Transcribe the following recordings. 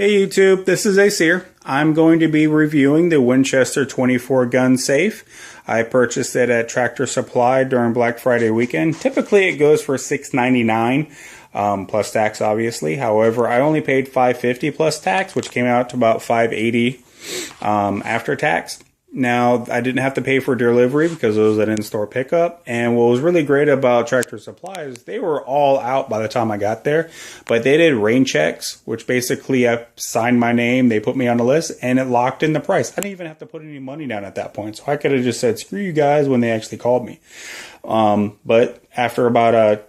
Hey YouTube, this is Ace here. I'm going to be reviewing the Winchester 24 gun safe. I purchased it at Tractor Supply during Black Friday weekend. Typically it goes for $6.99 plus tax obviously. However, I only paid $5.50 plus tax, which came out to about $5.80 after tax. Now, I didn't have to pay for delivery because it was an in-store pickup. And what was really great about Tractor Supply is they were all out by the time I got there. But they did rain checks, which basically I signed my name. They put me on the list and it locked in the price. I didn't even have to put any money down at that point. So I could have just said, screw you guys when they actually called me. But after about a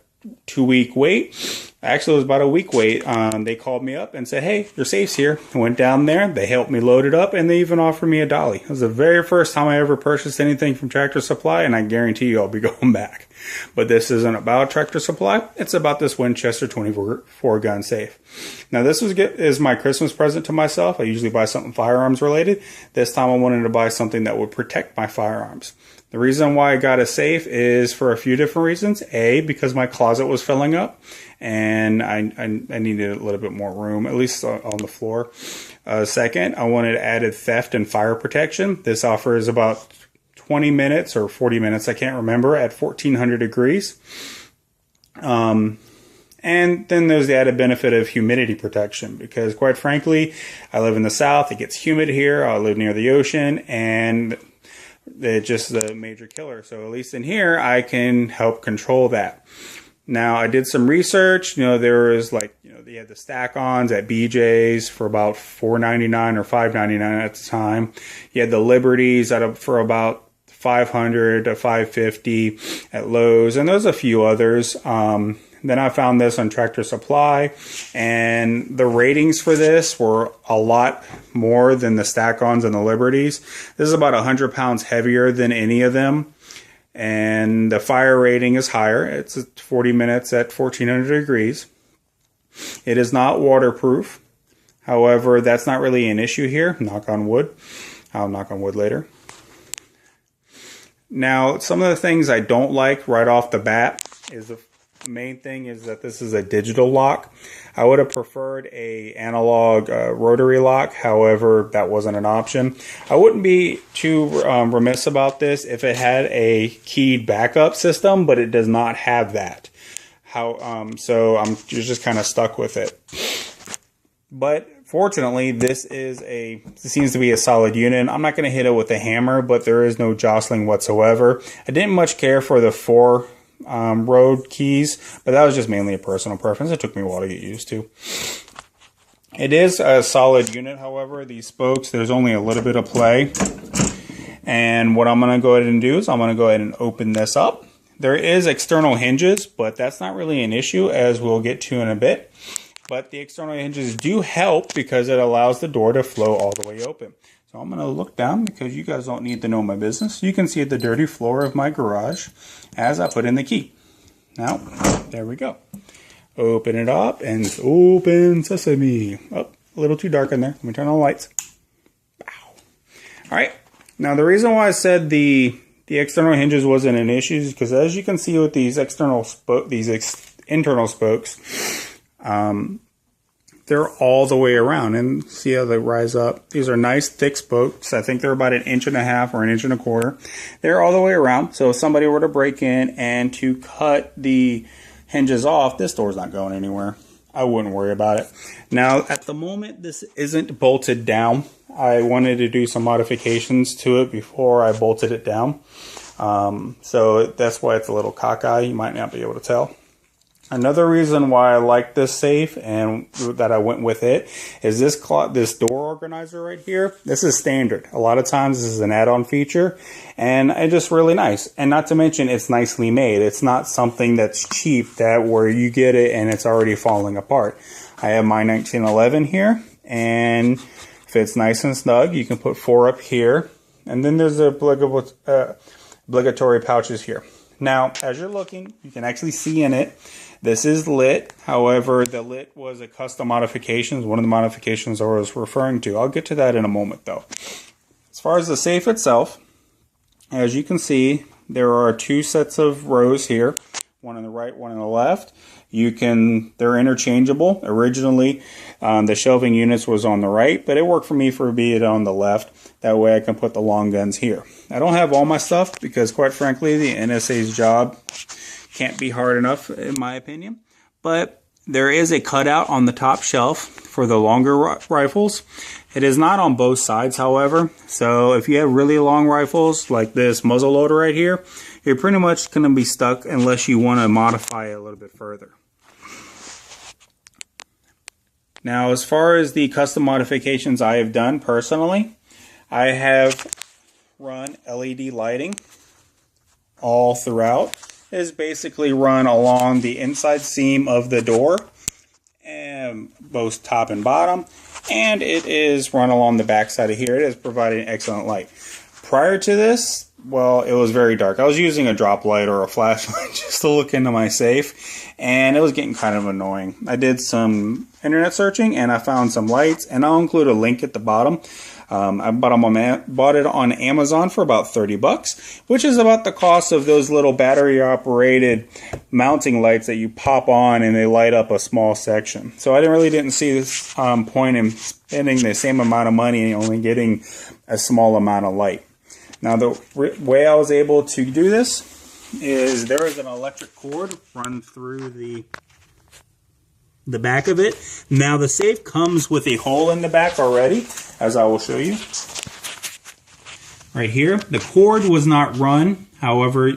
2-week wait, actually it was about a week wait, they called me up and said, hey, your safe's here. I went down there, they helped me load it up, and they even offered me a dolly. It was the very first time I ever purchased anything from Tractor Supply, and I guarantee you I'll be going back. But this isn't about Tractor Supply, it's about this Winchester 24 gun safe. Now this is my Christmas present to myself. I usually buy something firearms related. This time I wanted to buy something that would protect my firearms. The reason why I got a safe is for a few different reasons. A, because my closet was filling up and I needed a little bit more room, at least on the floor. Second, I wanted added theft and fire protection. This offers about 20 minutes or 40 minutes, I can't remember, at 1400 degrees. And then there's the added benefit of humidity protection because, quite frankly, I live in the South. It gets humid here. I live near the ocean, and it's just a major killer. So at least in here, I can help control that. Now, I did some research. There was they had the stack-ons at BJ's for about $4.99 or $5.99 at the time. You had the Liberties for about $500 to $550 at Lowe's, and there's a few others. Then I found this on Tractor Supply, and the ratings for this were a lot more than the stack-ons and the Liberties. This is about 100 pounds heavier than any of them, and the fire rating is higher. It's 40 minutes at 1400 degrees. It is not waterproof. However, that's not really an issue here. Knock on wood. I'll knock on wood later. Now, some of the things I don't like right off the bat is the main thing is that this is a digital lock. I would have preferred a analog rotary lock. However, that wasn't an option. I wouldn't be too remiss about this if it had a keyed backup system, but it does not have that. So you're just kind of stuck with it. But fortunately, this seems to be a solid unit. I'm not going to hit it with a hammer, but there is no jostling whatsoever. I didn't much care for the 4 road keys, but that was just mainly a personal preference. It took me a while to get used to. It is a solid unit, however. These spokes, there's only a little bit of play. And what I'm going to go ahead and do is I'm going to go ahead and open this up. There is external hinges, but that's not really an issue, as we'll get to in a bit. But the external hinges do help because it allows the door to flow all the way open. So I'm going to look down because you guys don't need to know my business. You can see the dirty floor of my garage as I put in the key. Now, there we go. Open it up and it's open sesame. Oh, a little too dark in there. Let me turn on the lights. Wow. All right. Now, the reason why I said the external hinges wasn't an issue is because, as you can see with these internal spokes, they're all the way around, and see how they rise up. These are nice thick spokes. I think they're about 1.5 inches or 1.25 inches. They're all the way around. So if somebody were to break in and to cut the hinges off, this door's not going anywhere. I wouldn't worry about it. Now, at the moment, this isn't bolted down. I wanted to do some modifications to it before I bolted it down. So that's why it's a little cockeyed. You might not be able to tell. Another reason why I like this safe and that I went with it is this door organizer right here. This is standard. A lot of times this is an add-on feature, and it's just really nice. And not to mention, it's nicely made. It's not something that's cheap where you get it and it's already falling apart. I have my 1911 here, and fits nice and snug. You can put 4 up here, and then there's the obligatory pouches here. Now, as you're looking, you can actually see in it. This is lit. However, the lit was a custom modification. One of the modifications I was referring to. I'll get to that in a moment, though. As far as the safe itself, as you can see, there are 2 sets of rows here. One on the right, one on the left. They're interchangeable. Originally, the shelving units was on the right, but it worked for me for being on the left. That way I can put the long guns here. I don't have all my stuff because, quite frankly, the NSA's job can't be hard enough, in my opinion. But there is a cutout on the top shelf for the longer rifles. It is not on both sides, however. So if you have really long rifles like this muzzle loader right here, you're pretty much going to be stuck unless you want to modify it a little bit further. Now, as far as the custom modifications I have done personally, I have run LED lighting all throughout. It is basically run along the inside seam of the door, and both top and bottom, and it is run along the back side of here. It is providing excellent light. Prior to this, well, it was very dark. I was using a drop light or a flashlight just to look into my safe, and it was getting kind of annoying. I did some internet searching, and I found some lights, and I'll include a link at the bottom. I bought it on Amazon for about $30, which is about the cost of those little battery-operated mounting lights that you pop on and they light up a small section. So I really didn't see this point in spending the same amount of money and only getting a small amount of light. Now, the way I was able to do this is there is an electric cord run through the back of it. Now, the safe comes with a hole in the back already, as I will show you. Right here, the cord was not run. However,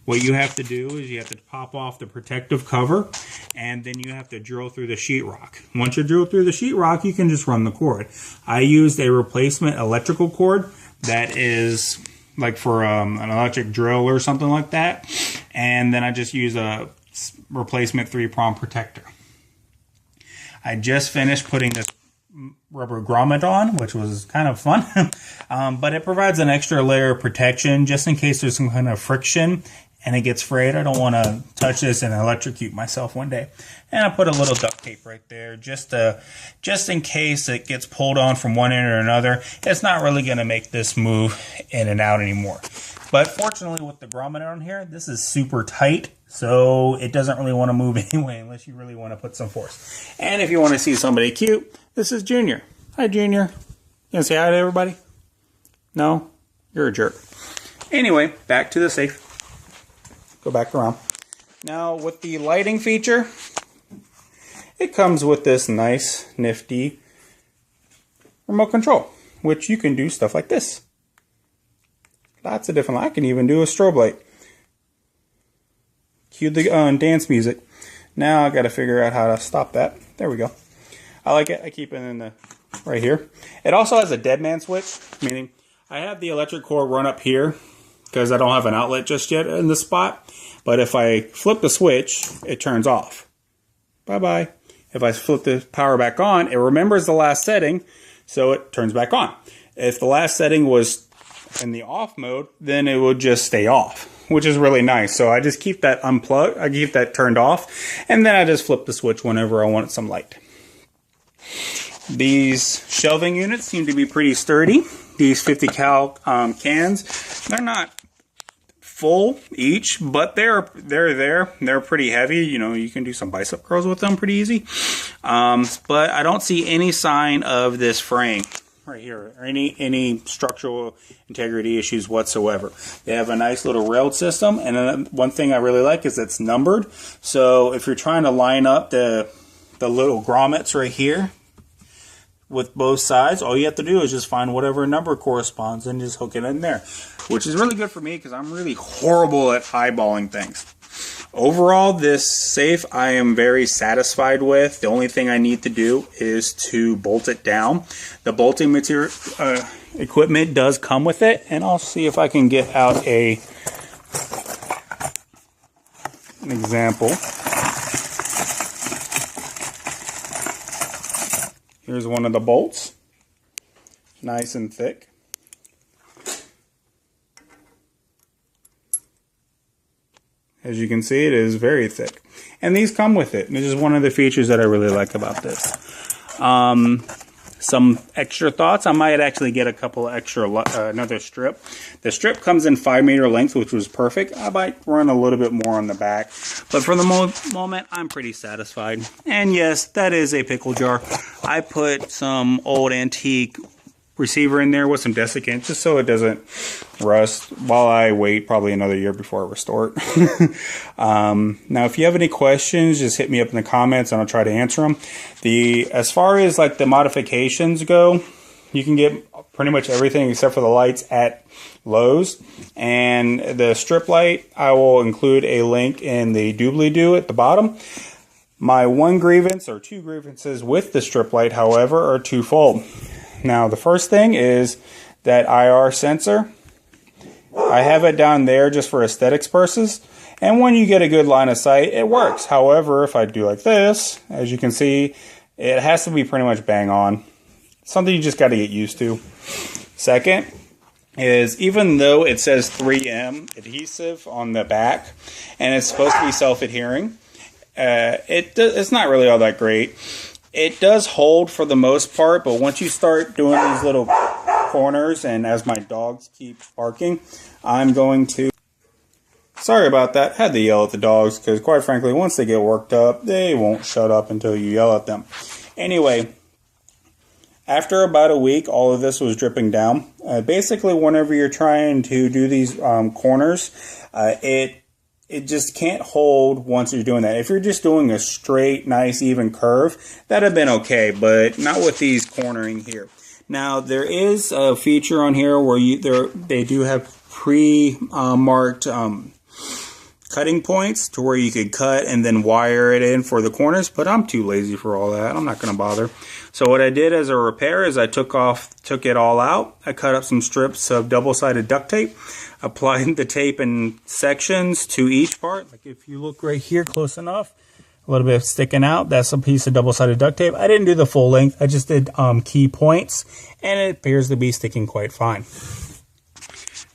what you have to do is you have to pop off the protective cover, and then you have to drill through the sheetrock. Once you drill through the sheetrock, you can just run the cord. I used a replacement electrical cord that is like for an electric drill or something like that, and then I just use a replacement 3-prong protector. I just finished putting this rubber grommet on, which was kind of fun, but it provides an extra layer of protection just in case there's some kind of friction and it gets frayed. I don't want to touch this and electrocute myself one day. And I put a little duct tape right there just in case it gets pulled on from one end or another. It's not really going to make this move in and out anymore. But fortunately, with the grommet on here, this is super tight, so it doesn't really want to move anyway unless you really want to put some force. And if you want to see somebody cute, this is Junior. Hi, Junior. You want to say hi to everybody? No? You're a jerk. Anyway, back to the safe. Go back around. Now, with the lighting feature, it comes with this nice, nifty remote control, which you can do stuff like this. Lots of different. I can even do a strobe light. Cue the dance music. Now I got to figure out how to stop that. There we go. I like it. I keep it in the right here. It also has a dead man switch, meaning I have the electric cord run up here because I don't have an outlet just yet in the spot. But if I flip the switch, it turns off. Bye-bye. If I flip the power back on, it remembers the last setting, so it turns back on. If the last setting was in the off mode, then it would just stay off, which is really nice. So I just keep that unplugged, I keep that turned off, and then I just flip the switch whenever I want some light. These shelving units seem to be pretty sturdy. These 50 cal cans, they're not full each, but they're there. They're pretty heavy. You know, you can do some bicep curls with them pretty easy. But I don't see any sign of this fraying right here, or any structural integrity issues whatsoever. They have a nice little railed system, and one thing I really like is it's numbered. So if you're trying to line up the little grommets right here with both sides, all you have to do is just find whatever number corresponds and just hook it in there, which is really good for me because I'm really horrible at eyeballing things. Overall, this safe I am very satisfied with. The only thing I need to do is to bolt it down. The bolting material equipment does come with it, and I'll see if I can get out an example. Here's one of the bolts, nice and thick. As you can see, it is very thick. And these come with it. This is one of the features that I really like about this. some extra thoughts, I might actually get a couple extra, another strip. The strip comes in 5-meter length, which was perfect. I might run a little bit more on the back, but for the moment, I'm pretty satisfied. And yes, that is a pickle jar. I put some old antique receiver in there with some desiccant just so it doesn't rust while I wait probably another year before I restore it. Now if you have any questions, just hit me up in the comments and I'll try to answer them. As far as like the modifications go, you can get pretty much everything except for the lights at Lowe's. And the strip light, I will include a link in the doobly-doo at the bottom. My one grievance or two grievances with the strip light, however, are twofold. Now, the first thing is that IR sensor. I have it down there just for aesthetics purposes. And when you get a good line of sight, it works. However, if I do like this, as you can see, it has to be pretty much bang on. Something you just got to get used to. Second is, even though it says 3M adhesive on the back, and it's supposed to be self-adhering, it's not really all that great. It does hold for the most part, but once you start doing these little corners, and as my dogs keep barking, I'm going to... Sorry about that. Had to yell at the dogs, because quite frankly, once they get worked up, they won't shut up until you yell at them. Anyway, after about a week, all of this was dripping down. Basically, whenever you're trying to do these corners, it just can't hold once you're doing that. If you're just doing a straight, nice, even curve, that'd have been okay, but not with these cornering here. Now, there is a feature on here where they do have pre-marked cutting points to where you could cut and then wire it in for the corners, but I'm too lazy for all that. I'm not going to bother. So what I did as a repair is I took it all out. I cut up some strips of double-sided duct tape, applied the tape in sections to each part. Like if you look right here close enough, a little bit sticking out, that's a piece of double-sided duct tape. I didn't do the full length, I just did key points, and it appears to be sticking quite fine.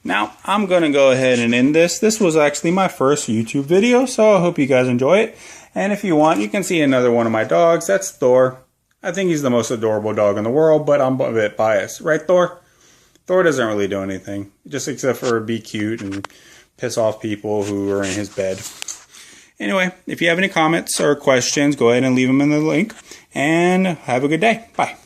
Now, I'm going to go ahead and end this. This was actually my first YouTube video, so I hope you guys enjoy it. And if you want, you can see another one of my dogs. That's Thor. I think he's the most adorable dog in the world, but I'm a bit biased. Right, Thor? Thor doesn't really do anything, just except for be cute and piss off people who are in his bed. Anyway, if you have any comments or questions, go ahead and leave them in the link. And have a good day. Bye.